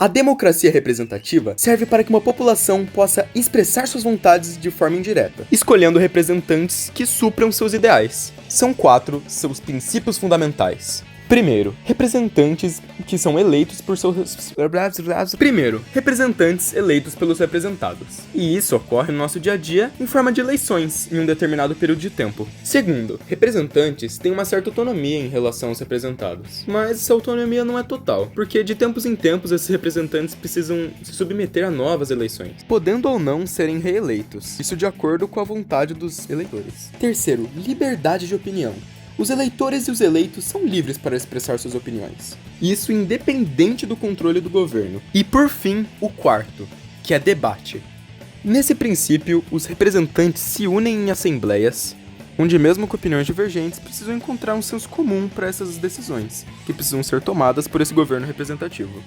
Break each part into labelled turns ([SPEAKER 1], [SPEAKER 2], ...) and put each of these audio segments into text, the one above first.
[SPEAKER 1] A democracia representativa serve para que uma população possa expressar suas vontades de forma indireta, escolhendo representantes que supram seus ideais. São 4 seus princípios fundamentais. Primeiro, representantes pelos representados. E isso ocorre no nosso dia a dia em forma de eleições em um determinado período de tempo. Segundo, representantes têm uma certa autonomia em relação aos representados. Mas essa autonomia não é total, porque de tempos em tempos esses representantes precisam se submeter a novas eleições, podendo ou não serem reeleitos, isso de acordo com a vontade dos eleitores. Terceiro, liberdade de opinião. Os eleitores e os eleitos são livres para expressar suas opiniões. Isso independente do controle do governo. E por fim, o quarto, que é debate. Nesse princípio, os representantes se unem em assembleias, onde mesmo com opiniões divergentes, precisam encontrar um senso comum para essas decisões, que precisam ser tomadas por esse governo representativo.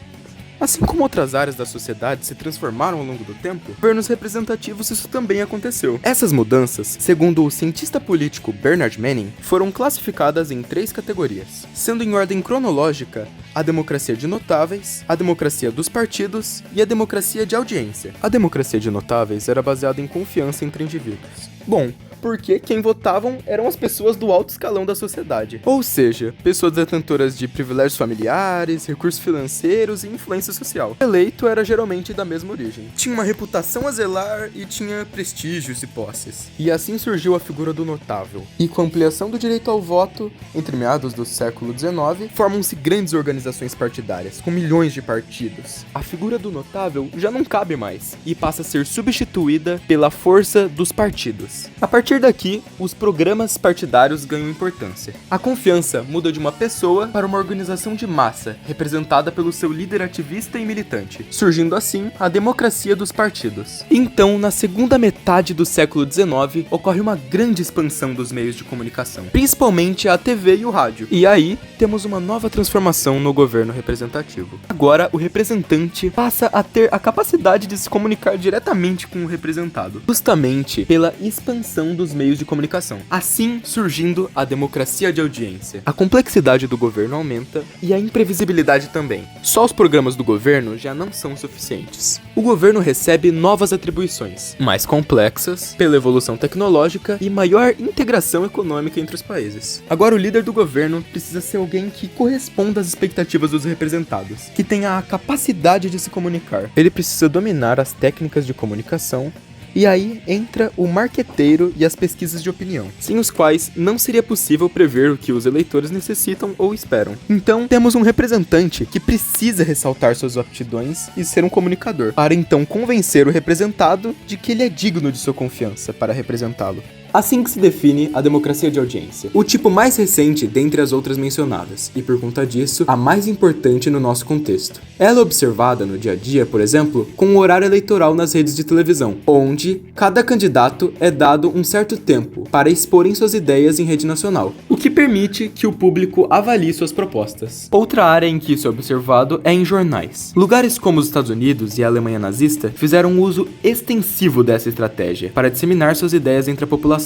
[SPEAKER 1] Assim como outras áreas da sociedade se transformaram ao longo do tempo, governos representativos isso também aconteceu. Essas mudanças, segundo o cientista político Bernard Manning, foram classificadas em 3 categorias, sendo em ordem cronológica a democracia de notáveis, a democracia dos partidos e a democracia de audiência. A democracia de notáveis era baseada em confiança entre indivíduos. Bom, porque quem votavam eram as pessoas do alto escalão da sociedade. Ou seja, pessoas detentoras de privilégios familiares, recursos financeiros e influência social. O eleito era geralmente da mesma origem. Tinha uma reputação a zelar e tinha prestígios e posses. E assim surgiu a figura do notável. E com a ampliação do direito ao voto, entre meados do século XIX, formam-se grandes organizações partidárias, com milhões de partidos. A figura do notável já não cabe mais, e passa a ser substituída pela força dos partidos. A partir daqui, os programas partidários ganham importância. A confiança muda de uma pessoa para uma organização de massa, representada pelo seu líder ativista e militante, surgindo assim a democracia dos partidos. Então, na segunda metade do século XIX, ocorre uma grande expansão dos meios de comunicação, principalmente a TV e o rádio. E aí, temos uma nova transformação no governo representativo. Agora, o representante passa a ter a capacidade de se comunicar diretamente com o representado, justamente pela expansão dos meios de comunicação, assim surgindo a democracia de audiência. A complexidade do governo aumenta e a imprevisibilidade também. Só os programas do governo já não são suficientes. O governo recebe novas atribuições, mais complexas, pela evolução tecnológica e maior integração econômica entre os países. Agora o líder do governo precisa ser alguém que corresponda às expectativas dos representados, que tenha a capacidade de se comunicar. Ele precisa dominar as técnicas de comunicação. E aí entra o marqueteiro e as pesquisas de opinião, sem os quais não seria possível prever o que os eleitores necessitam ou esperam. Então, temos um representante que precisa ressaltar suas aptidões e ser um comunicador, para então convencer o representado de que ele é digno de sua confiança para representá-lo. Assim que se define a democracia de audiência, o tipo mais recente dentre as outras mencionadas, e por conta disso, a mais importante no nosso contexto. Ela é observada no dia a dia, por exemplo, com o horário eleitoral nas redes de televisão, onde cada candidato é dado um certo tempo para exporem suas ideias em rede nacional, o que permite que o público avalie suas propostas. Outra área em que isso é observado é em jornais. Lugares como os Estados Unidos e a Alemanha nazista fizeram um uso extensivo dessa estratégia para disseminar suas ideias entre a população.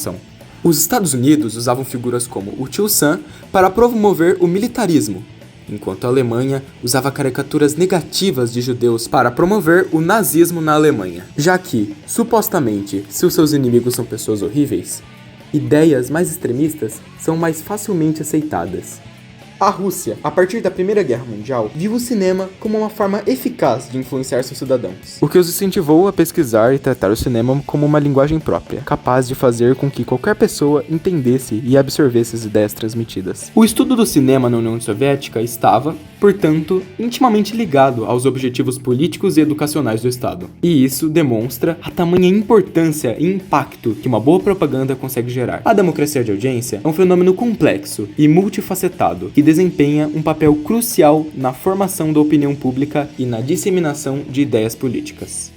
[SPEAKER 1] Os Estados Unidos usavam figuras como o Tio Sam para promover o militarismo, enquanto a Alemanha usava caricaturas negativas de judeus para promover o nazismo na Alemanha, já que, supostamente, se os seus inimigos são pessoas horríveis, ideias mais extremistas são mais facilmente aceitadas. A Rússia, a partir da Primeira Guerra Mundial, viu o cinema como uma forma eficaz de influenciar seus cidadãos, o que os incentivou a pesquisar e tratar o cinema como uma linguagem própria, capaz de fazer com que qualquer pessoa entendesse e absorvesse as ideias transmitidas. O estudo do cinema na União Soviética estava, portanto, intimamente ligado aos objetivos políticos e educacionais do Estado. E isso demonstra a tamanha importância e impacto que uma boa propaganda consegue gerar. A democracia de audiência é um fenômeno complexo e multifacetado, que desempenha um papel crucial na formação da opinião pública e na disseminação de ideias políticas.